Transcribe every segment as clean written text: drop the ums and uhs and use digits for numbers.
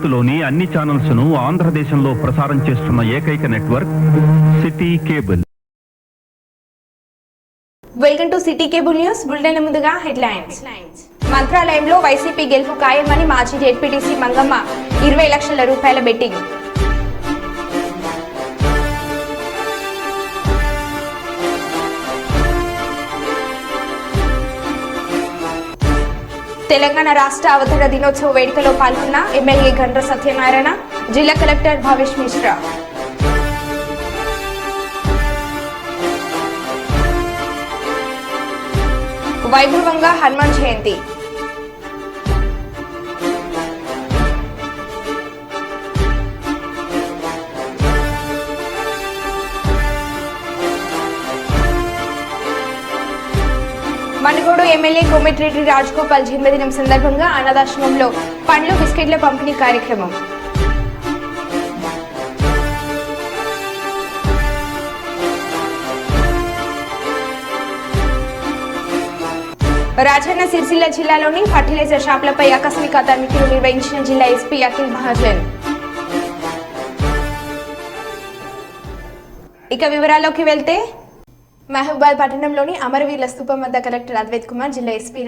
భారత్లోని అన్ని ఛానల్స్ ను ఆంధ్రదేశంలో ప్రసారం చేస్తున్న ఏకైక network city cable. Welcome to city cable news. Bulletin ముందుగా హెడ్లైన్స్. మంత్రాలయంలో వైసీపీ గెలుపు ఖాయమని మాజీ జెడ్పీటీసీ మంగమ్మ 20 లక్షల రూపాయల బెట్టింగ్. తెలంగాణ రాష్ట్ర అవతరణ దినోత్సవ వేడుకలో పాల్గొన్న ఎమ్మెల్యే గండ్ర సత్యనారాయణ, జిల్లా కలెక్టర్ భావేష్ మిశ్రా. వైభవంగా హనుమాన్ జయంతి. మనుగోడు ఎమ్మెల్యే కోమటిరెడ్డి రాజగోపాల్ జన్మదినం సందర్భంగా అనాథాశ్రమంలో పండ్లు బిస్కెట్ల పంపిణీ కార్యక్రమం. రాజన్న సిరిసిల్ల జిల్లాలోని ఫర్టిలైజర్ షాపులపై ఆకస్మిక తనిఖీలు నిర్వహించిన జిల్లా ఎస్పీ అఖిల్ మహాజన్. ఇక వివరాల్లోకి వెళ్తే, మహబూబాద్ పట్టణంలోని అమరవీరుల స్థూపం వద్ద కలెక్టర్ అద్వైత్ కుమార్, జిల్లా ఎస్పీ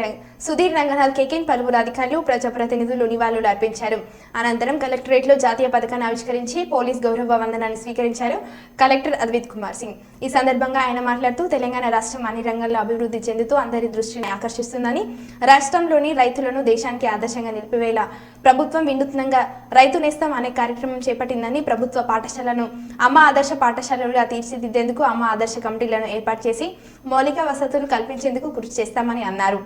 సుధీర్ రంగనాథ్ కేకెన్, పలువురు అధికారులు, ప్రజాప్రతినిధులు నివాళులు అర్పించారు. అనంతరం కలెక్టరేట్లో జాతీయ పథకాన్ని ఆవిష్కరించి పోలీస్ గౌరవ వందనాన్ని స్వీకరించారు కలెక్టర్ అద్వైత్ కుమార్ సింగ్. ఈ సందర్భంగా ఆయన మాట్లాడుతూ, తెలంగాణ రాష్ట్రం అన్ని రంగాల్లో అభివృద్ధి చెందుతూ అందరి దృష్టిని ఆకర్షిస్తుందని, రాష్ట్రంలోని రైతులను దేశానికి ఆదర్శంగా నిలిపివేలా ప్రభుత్వం వినూత్నంగా రైతు నేస్తం అనే కార్యక్రమం చేపట్టిందని, ప్రభుత్వ పాఠశాలను అమ్మ ఆదర్శ పాఠశాలలుగా తీర్చిదిద్దేందుకు అమ్మ ఆదర్శ కమిటీలను ఏర్పాటు చేసి మౌలిక వసతులు కల్పించేందుకు కృషి చేస్తామని అన్నారు.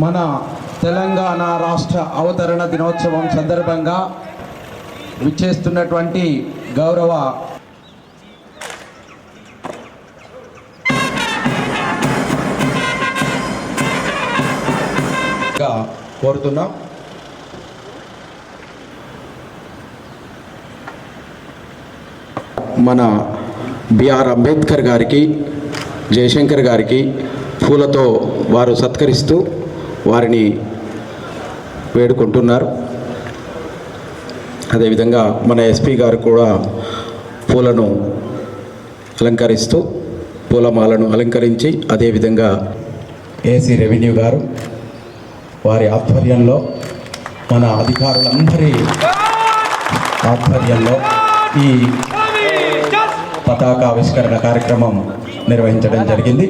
మన తెలంగాణ రాష్ట్ర అవతరణ దినోత్సవం సందర్భంగా విచ్చేస్తున్నటువంటి గౌరవ కోరుతున్నాం. మన బిఆర్ అంబేద్కర్ గారికి, జయశంకర్ గారికి పూలతో వారు సత్కరిస్తూ వారిని వేడుకుంటున్నారు. అదేవిధంగా మన ఎస్పీ గారు కూడా పూలను అలంకరిస్తూ పూలమాలను అలంకరించి, అదేవిధంగా ఏసీ రెవెన్యూ గారు వారి ఆధ్వర్యంలో, మన అధికారులందరి ఆధ్వర్యంలో ఈ పతాకావిష్కరణ కార్యక్రమం నిర్వహించడం జరిగింది.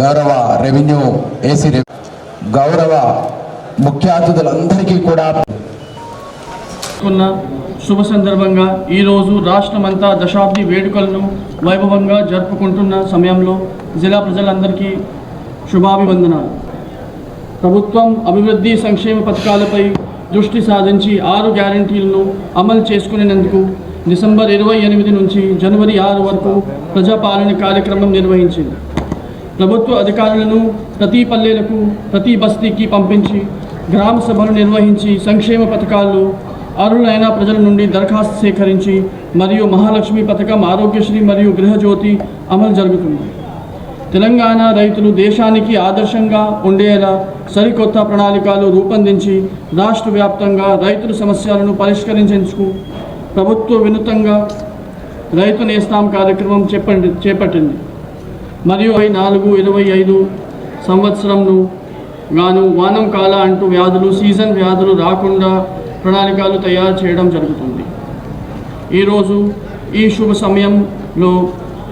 గౌరవ రెవెన్యూ ఏసీ గౌరవ ముఖ్య అతిథులందరికీ కూడా శుభ సందర్భంగా ఈరోజు రాష్ట్రమంతా దశాబ్ది వేడుకలను వైభవంగా జరుపుకుంటున్న సమయంలో జిల్లా ప్రజలందరికీ శుభాభివందనాలు. ప్రభుత్వం అభివృద్ధి సంక్షేమ పథకాలపై దృష్టి సాధించి 6 గ్యారెంటీలను అమలు చేసుకునేందుకు డిసెంబర్ 28 నుంచి జనవరి 6 వరకు ప్రజాపాలన కార్యక్రమం నిర్వహించింది. ప్రభుత్వ అధికారులను ప్రతి పల్లెలకు ప్రతి బస్తీకి పంపించి గ్రామ సభలు నిర్వహించి సంక్షేమ పథకాలు అర్హులైన ప్రజల నుండి దరఖాస్తు సేకరించి మరియు మహాలక్ష్మి పథకం, ఆరోగ్యశ్రీ మరియు గృహజ్యోతి అమలు జరుగుతుంది. తెలంగాణ రైతులు దేశానికి ఆదర్శంగా ఉండేలా సరికొత్త ప్రణాళికలు రూపొందించి రాష్ట్ర వ్యాప్తంగా రైతుల సమస్యలను పరిష్కరించేందుకు ప్రభుత్వ వినూత్నంగా రైతు నేస్తాం కార్యక్రమం చేపట్టింది మరియు 24-25 సంవత్సరంను గాను వానం కాల అంటూ వ్యాధులు, సీజన్ వ్యాధులు రాకుండా ప్రణాళికలు తయారు చేయడం జరుగుతుంది. ఈరోజు ఈ శుభ సమయంలో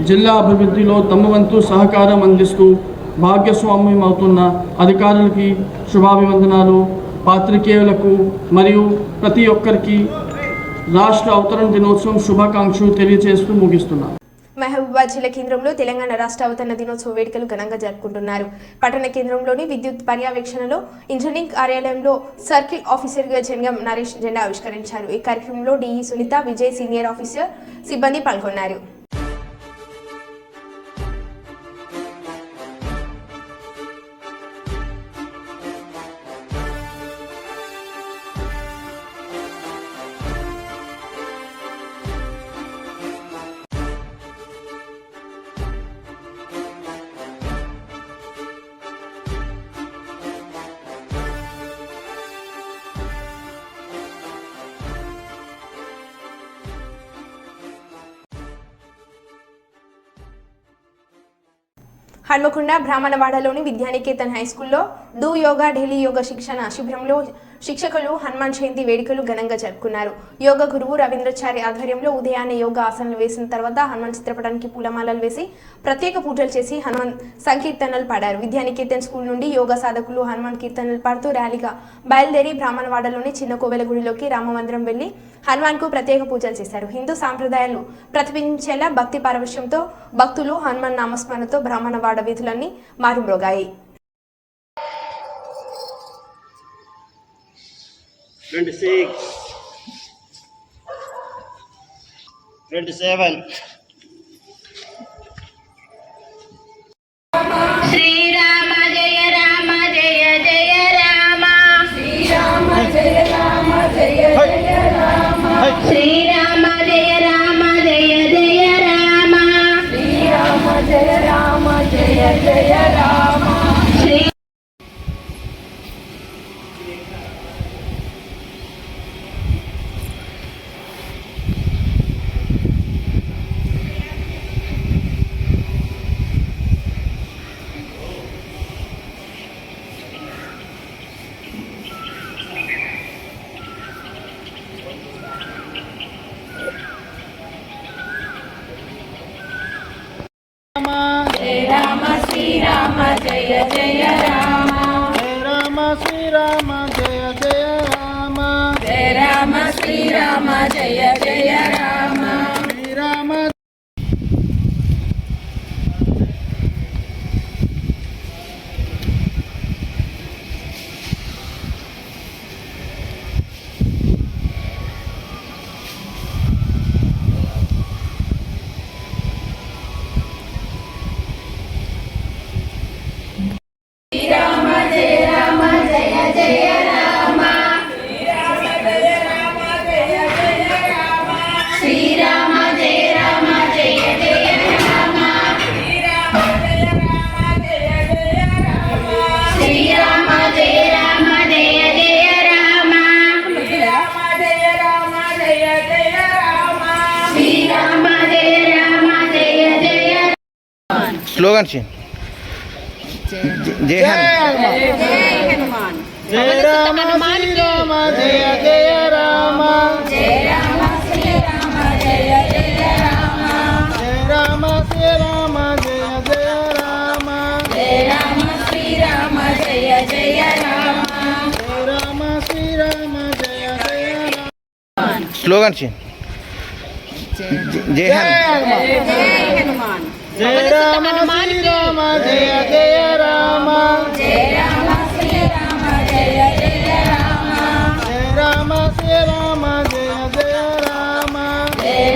జిల్లా అభివృద్ధిలో తమ వంతు సహకారం అందిస్తూ భాగస్వామ్యం అవుతున్న అధికారులకి శుభాభివందనాలు, పాత్రికేయులకు మరియు ప్రతి ఒక్కరికి రాష్ట్ర అవతరణ దినోత్సవం శుభాకాంక్షలు తెలియజేస్తూ ముగిస్తున్నాను. మహబూబాబాద్ జిల్లా కేంద్రంలో తెలంగాణ రాష్ట్ర అవతరణ దినోత్సవ వేడుకలు ఘనంగా జరుపుకుంటున్నారు. పట్టణ కేంద్రంలోని విద్యుత్ పర్యవేక్షణలో ఇంజనీరింగ్ కార్యాలయంలో సర్కిల్ ఆఫీసర్గా జంగం నరేష్ జెండా ఆవిష్కరించారు. ఈ కార్యక్రమంలో DE Sunitha, Vijay senior officer సిబ్బంది పాల్గొన్నారు. హన్మకొండ బ్రాహ్మణవాడలోని విద్యానికేతన్ హైస్కూల్లో డూ యోగా ఢిల్లీ యోగా శిక్షణ శిబిరంలో శిక్షకులు హనుమాన్ జయంతి వేడుకలు ఘనంగా జరుపుకున్నారు. యోగా గురువు రవీంద్రచారి ఆధ్వర్యంలో ఉదయాన్నే యోగా ఆసనాలు వేసిన తర్వాత హనుమాన్ చిత్రపటానికి పూలమాలలు వేసి ప్రత్యేక పూజలు చేసి హనుమాన్ సంకీర్తనలు పాడారు. విద్యానికేతన్ స్కూల్ నుండి యోగా సాధకులు హనుమాన్ కీర్తనలు పాడుతూ ర్యాలీగా బయలుదేరి బ్రాహ్మణవాడలోని చిన్న కోవెల గుడిలోకి రామమందిరం వెళ్లి హనుమాన్ కు ప్రత్యేక పూజలు చేశారు. హిందూ సాంప్రదాయాలు ప్రతిబింబించేలా భక్తి పారవశ్యంతో భక్తులు హనుమాన్ నామస్మరణతో బ్రాహ్మణవాడ వీధులన్నీ మారుమ్రోగాయి. 26, 27. శ్రీరామ జయ రామ జయ జయ రామ శ్రీరామ జయ రామ జయ జయ రామ శ్రీరామ జయ రామ జయ జయ రామ శ్రీరామ జయ రామ జయ జయ రామ శ్రీరామ జయ జయ రామ జయ రామ శ్రీరామ జయ జయ రామ జయ రామ శ్రీరామ జయ జయ రామ శ్రీరామ स्लोगन से जय हनुमान जय राम श्री राम जय जय राम जय राम श्री राम जय जय राम जय राम श्री राम जय जय राम जय राम श्री राम जय जय राम जय राम श्री राम जय जय राम स्लोगन से जय हनुमान जय राम श्री राम जय जय राम जय राम श्री राम जय जय राम जय राम श्री राम जय जय राम जय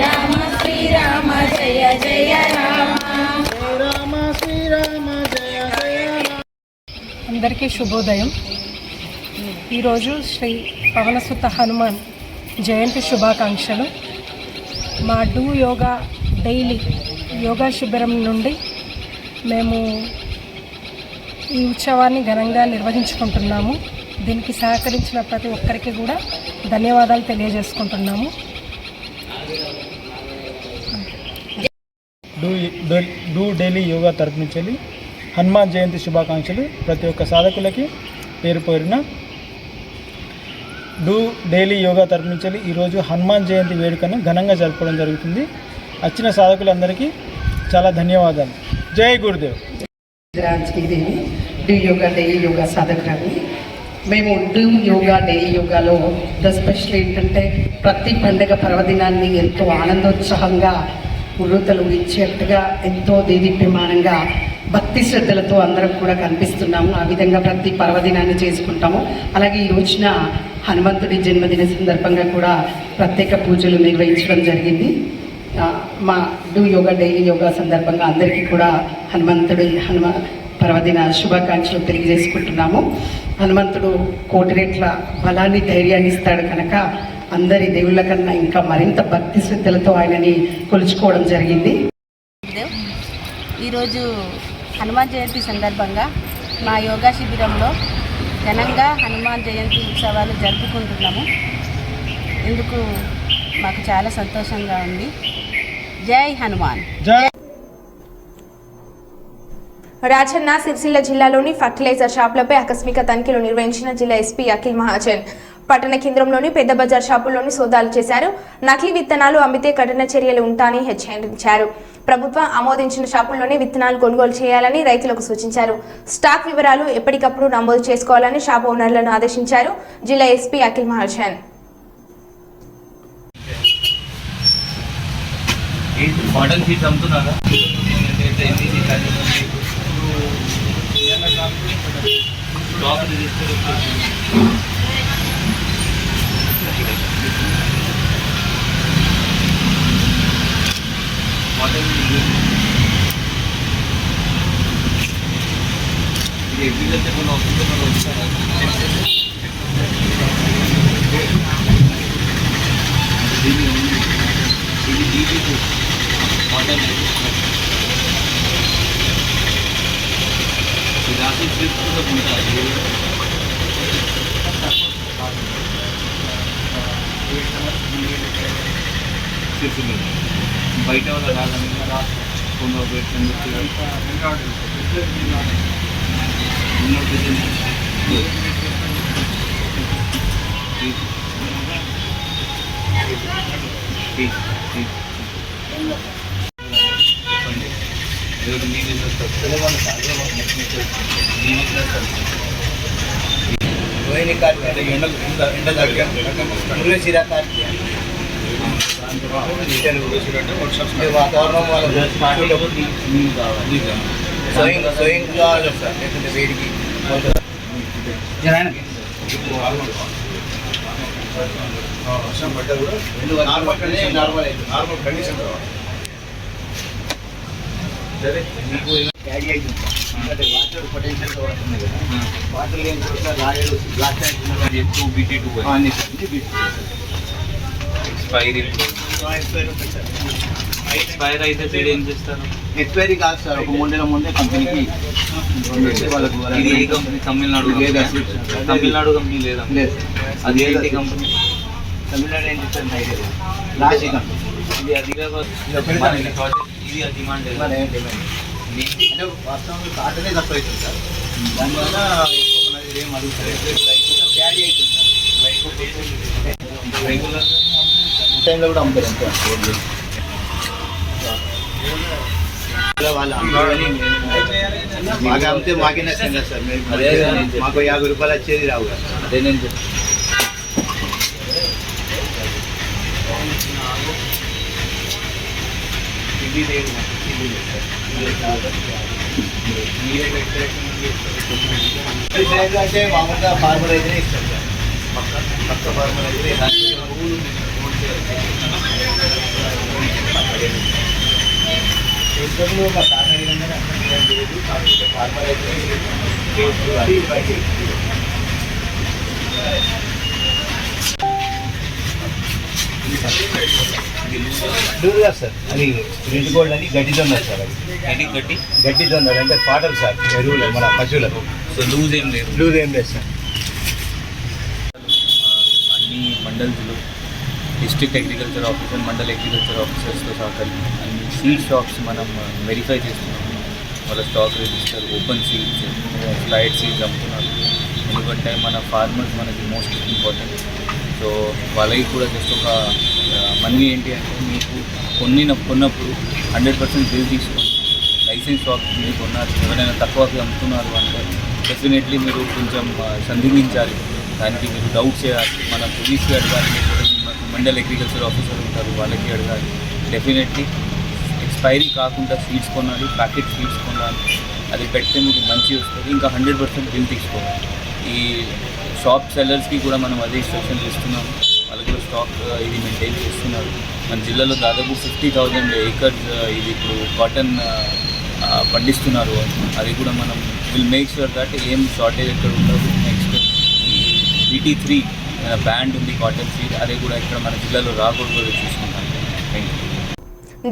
అందరికీ శుభోదయం. ఈరోజు శ్రీ పవనసుత హనుమాన్ జయంతి శుభాకాంక్షలు. మా డూ యోగా డైలీ యోగా శిబిరం నుండి మేము ఈ ఉత్సవాన్ని ఘనంగా నిర్వహించుకుంటున్నాము. దీనికి సహకరించిన ప్రతి ఒక్కరికి కూడా ధన్యవాదాలు తెలియజేసుకుంటున్నాము. డూ డైలీ యోగా తరపు నుంచి హనుమాన్ జయంతి శుభాకాంక్షలు ప్రతి ఒక్క సాధకులకి పేరు పేరున. డూ డైలీ యోగా తరపు నుంచి ఈరోజు హనుమాన్ జయంతి వేడుకను ఘనంగా జరుపుకోవడం జరుగుతుంది. వచ్చిన సాధకులందరికీ చాలా ధన్యవాదాలు. జై గురుదేవ్. శ్రీదేవి డూ యోగా డైలీ యోగా సాధకురాలు. మేము డూ యోగా డైలీ యోగాలో ద స్పెషల్ ఏంటంటే ప్రతి పండుగ పర్వదినాన్ని ఎంతో ఆనందోత్సాహంగా ఉర్రూతలు ఇచ్చేట్టుగా ఎంతో దేదీప్యమానంగా భక్తి శ్రద్ధలతో అందరం కూడా కనిపిస్తున్నాము. ఆ విధంగా ప్రతి పర్వదినాన్ని చేసుకుంటాము. అలాగే ఈ రోజున హనుమంతుడి జన్మదిన సందర్భంగా కూడా ప్రత్యేక పూజలు నిర్వహించడం జరిగింది. మా డూ యోగా డైలీ యోగా సందర్భంగా అందరికీ కూడా హనుమ పర్వదిన శుభాకాంక్షలు తెలియజేసుకుంటున్నాము. హనుమంతుడు కోటి రెట్ల బలాన్ని ధైర్యాన్ని ఇస్తాడు కనుక అందరి దేవుళ్ళ కన్నా ఇంకా మరింత భక్తి శ్రద్ధలతో ఆయనని కొలుచుకోవడం జరిగింది. ఈరోజు హనుమాన్ జయంతి సందర్భంగా మా యోగా శిబిరంలో ఘనంగా హనుమాన్ జయంతి ఉత్సవాలు జరుపుకుంటున్నాము. ఇందుకు మాకు చాలా సంతోషంగా ఉంది. జై హనుమాన్. రాజన్న సిరిసిల్ల జిల్లాలోని ఫర్టిలైజర్ షాపులపై ఆకస్మిక తనిఖీలు నిర్వహించిన జిల్లా ఎస్పీ అఖిల్ మహాజన్. పట్టణ కేంద్రంలోని పెద్ద బజార్ షాపుల్లోని సోదాలు చేశారు. నకిలీ విత్తనాలు అమ్మితే కఠిన చర్యలు ఉంటాయని హెచ్చరించారు. ప్రభుత్వం ఆమోదించిన షాపుల్లోనే విత్తనాలు కొనుగోలు చేయాలని రైతులకు సూచించారు. స్టాక్ వివరాలు ఎప్పటికప్పుడు నమోదు చేసుకోవాలని షాప్ ఓనర్లను ఆదేశించారు జిల్లా ఎస్పీ అఖిల్ మహాజన్. బయట వాళ్ళ రాగానే రోహిణి కార్తీ ఎండ దగ్గర మురళీశిరా కార్తీ వాతావరణం స్వయంగా సార్ లేకుంటే వేడికి వర్షం పడ్డా కూడా నార్మల్ కండిషన్ సరే మీకు క్యారీ అవుతుంది. ఎందుకంటే వాటర్ పొటెన్షియల్గా పడుతుంది కదా. వాటర్ లేని చోట్ల రాయలు బ్లాక్ ట్యాంక్ 2BT2 అన్ని ఎక్స్పైర్ అయితే మీరు ఏం చేస్తారు? ఎక్స్పైరీ కాదు సార్, ఒక 3 నెలల ముందే కంపెనీకి వాళ్ళకు. ఇది ఏ కంపెనీ? తమిళనాడు లేదా? తమిళనాడు కంపెనీ లేదా? లేదు. అది ఏంటి కంపెనీ? తమిళనాడు ఏం చేస్తారు? రాశి కంపెనీ. ఇది ఆదిలాబాద్. ఇది డిమాండ్ అంటే వాస్తవంలో కాటనే తక్కువ అవుతుంది సార్. దానివల్ల ఎక్కువ మనది ఏం అడుగుతారు, క్యారీ అవుతుంది సార్. రెగ్యులర్ టైంలో కూడా అమ్ముతారు. అంతే వాళ్ళు అమ్ముతారని మాకు అమ్మితే మాకే నచ్చింది కదా సార్. అదే మాకు 50 రూపాయలు వచ్చేది రావు కదా. అదే నేను అంటే మామూలుగా ఫార్మర్ అయితేనే ఇస్తాం సార్. పక్క ఫార్మర్ అయితే ఇంతకుముందు మా తాత అడిగిందని అర్థం లేదు, కాకపోతే ఫార్మర్ అయితే అది బయట లూజ్ సార్. అది రెడ్ గోల్డ్ అని గడ్డి దొంగలు సార్. అది గడ్డి దొంగలు అంటే పాటలు సార్, ఎరువులు మన పశువులకు. సో లూజ్ ఏం లేదు సార్. అన్ని మండల్స్లో district agriculture officer, mandal agriculture ఆఫీసర్స్తో సహకరి అన్ని సీడ్ షాప్స్ మనం వెరిఫై చేస్తున్నాము. వాళ్ళ stock register, open seeds, flight seeds అమ్ముతున్నారు. ఎందుకంటే మన ఫార్మర్స్ మనకి మోస్ట్ ఇంపార్టెంట్. సో వాళ్ళకి కూడా జస్ట్ ఒక మనీ ఏంటి అంటే, మీకు కొన్నప్పుడు 100% బిల్ తీసుకొని లైసెన్స్ షాప్ మీరు కొన్నారు, ఎవరైనా తక్కువకి అమ్ముతున్నారు అంటే డెఫినెట్లీ మీరు కొంచెం సందిగ్ధించాలి. దానికి మీరు డౌట్ చేయాలి. మన పోలీస్కి అడగాలి, లేకపోతే మండల్ అగ్రికల్చర్ ఆఫీసర్ ఉంటారు వాళ్ళకి అడగాలి. డెఫినెట్లీ ఎక్స్పైరీ కాకుండా సీడ్స్ కొనాలి, ప్యాకెట్ సీడ్స్ కొనాలి. అది పెడితే మీకు మంచి వస్తుంది. ఇంకా 100% బిల్ తీసుకోవాలి. ఈ షాప్ సెల్లర్స్కి కూడా మనం అదే ఇన్స్ట్రక్షన్స్ ఇస్తున్నాము. వాళ్ళకి కూడా స్టాక్ ఇది మెయింటైన్ చేస్తున్నారు. మన జిల్లాలో దాదాపు 50,000 ఏకర్స్ ఇది ఇప్పుడు కాటన్ పండిస్తున్నారు. అది కూడా మనం విల్ మేక్ ష్యూర్ దట్ ఏం షార్టేజ్ ఎక్కడ ఉండదు. నెక్స్ట్ ఈ BT3 బ్యాండ్ ఉంది కాటన్ సీడ్, అది కూడా ఇక్కడ మన జిల్లాలో రాకూడదు చూసుకుంటాం. Thank you.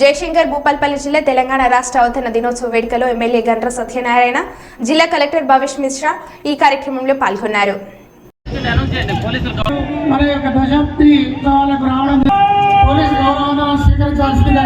జయశంకర్ భూపాల్పల్లి జిల్లా తెలంగాణ రాష్ట్ర అవతరణ దినోత్సవ వేడుకలో ఎమ్మెల్యే గండ్ర సత్యనారాయణ, జిల్లా కలెక్టర్ భవేష్ మిశ్రా ఈ కార్యక్రమంలో పాల్గొన్నారు. మన యొక్క దశాబ్ది ఉత్సవాలకు రావడం పోలీసు గౌరవం స్వీకరించాల్సిందిగా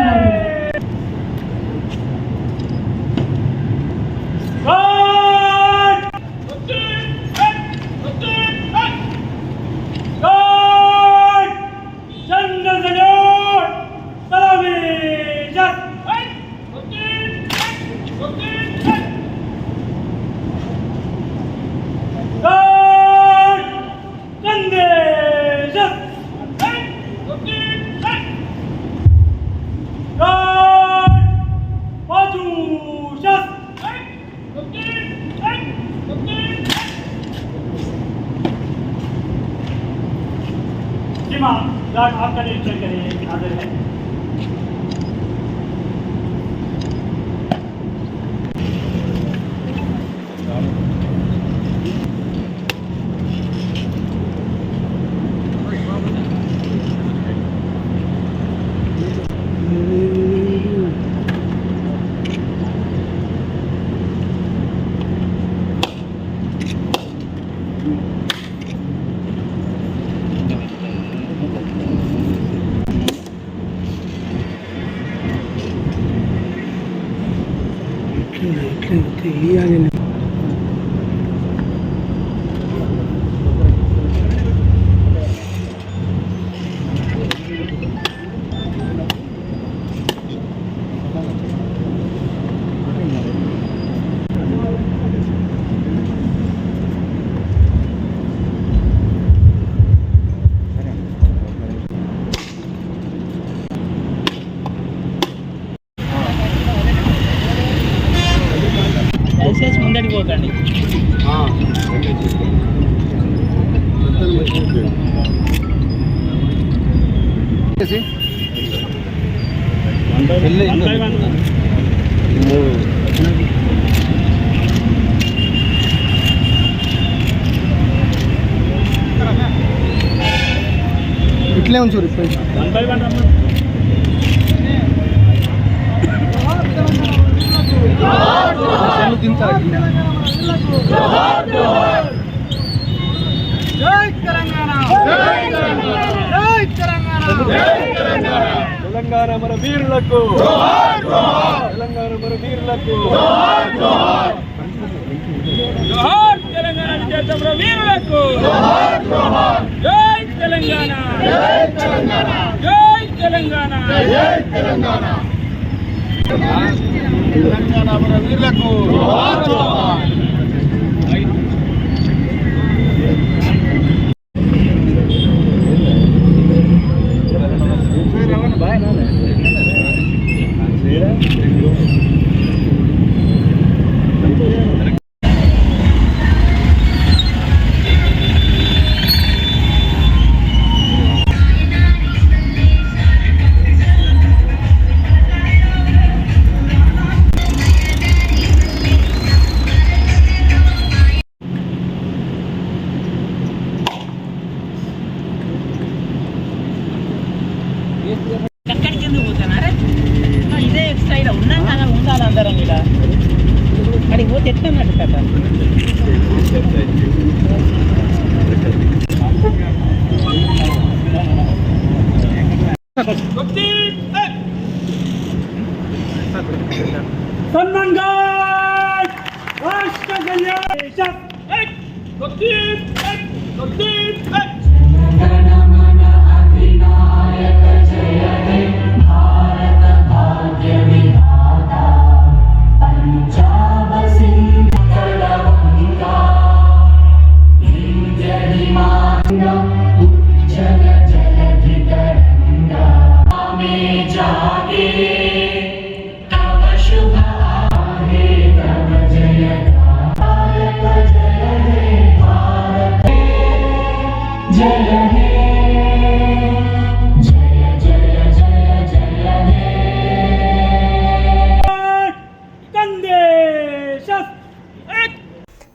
आपका निरीक्षण करिए, हाजिर है। ముందడికి పోకండి. ఇట్లే ఉంచు తెలంగాణ మన వీరులకు, తెలంగాణ మన వీరులకు, తెలంగాణ విజయోత్సవ వీరులకు, జై తెలంగాణ, జై తెలంగాణ, జై తెలంగాణ, తెలంగాణ మన వీరులకు.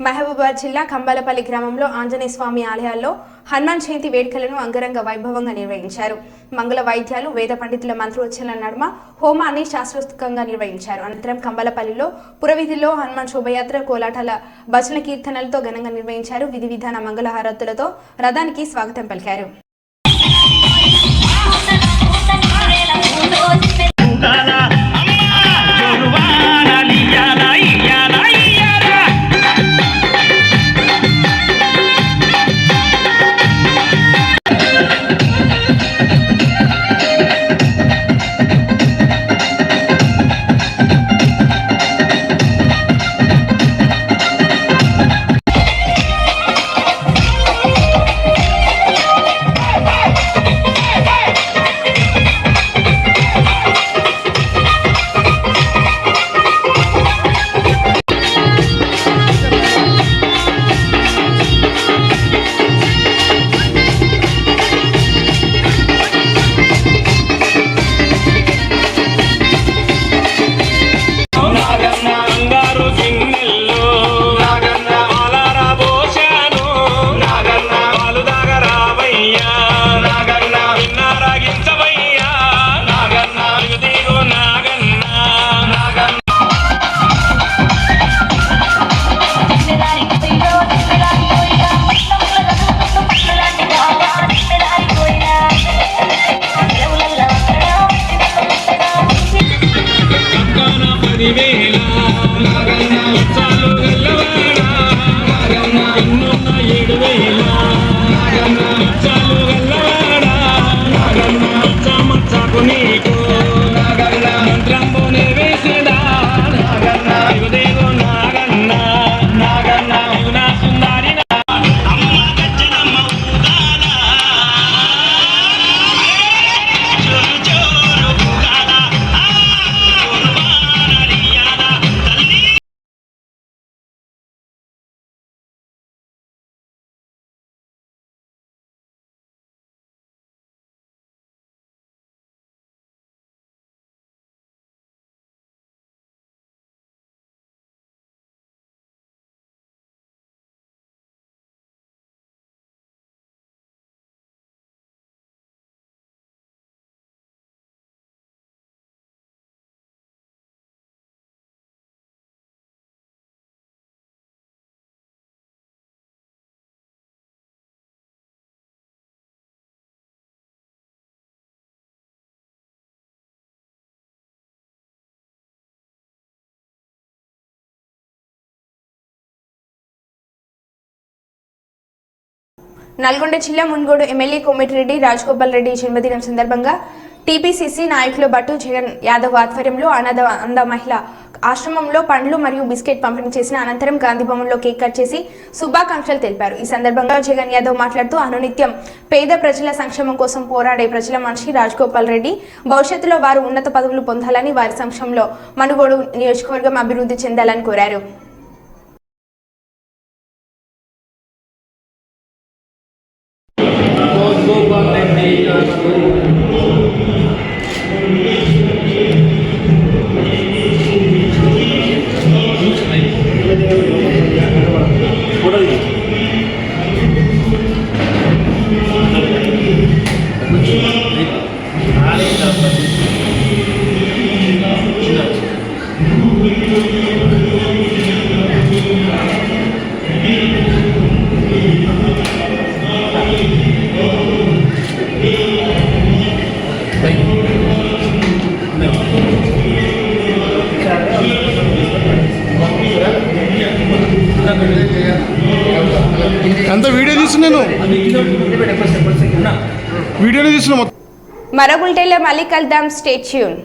మహబూబాబాద్ జిల్లా కంబాలపల్లి గ్రామంలో ఆంజనేయ స్వామి ఆలయాల్లో హనుమాన్ జయంతి వేడుకలను అంగరంగ వైభవంగా నిర్వహించారు. మంగళ వైద్యాలు, వేద పండితుల మంత్రోచ్చరణ నడుమ హోమాన్ని శాస్త్రోక్తంగా నిర్వహించారు. అనంతరం కంబాలపల్లిలో పురవీధిలో హనుమాన్ శోభయాత్ర, కోలాటాల, భజన కీర్తనలతో ఘనంగా నిర్వహించారు. విధి విధాన మంగళహారతులతో రథానికి స్వాగతం పలికారు. నల్గొండ జిల్లా మున్గోడు ఎమ్మెల్యే కోమటిరెడ్డి రాజగోపాల్ రెడ్డి జన్మదినం సందర్భంగా టీపీసీసీ నాయకులు భట్టు జగన్ యాదవ్ ఆధ్వర్యంలో అంద మహిళ ఆశ్రమంలో పండ్లు మరియు బిస్కెట్ పంపిణీ చేసిన అనంతరం గాంధీ భవన్లో కేక్ కట్ చేసి శుభాకాంక్షలు తెలిపారు. ఈ సందర్భంగా జగన్ యాదవ్ మాట్లాడుతూ అనునిత్యం పేద ప్రజల సంక్షేమం కోసం పోరాడే ప్రజల మనిషి రాజగోపాల్ రెడ్డి భవిష్యత్తులో వారు ఉన్నత పదవులు పొందాలని, వారి సంక్షేమంలో మునుగోడు నియోజకవర్గం అభివృద్ధి చెందాలని కోరారు. అంత వీడియో తీస్తున్నాను, వీడియోనే తీస్తున్నా. మరో బులెటిన్లో మళ్ళీ కలుద్దాం. Stay tune.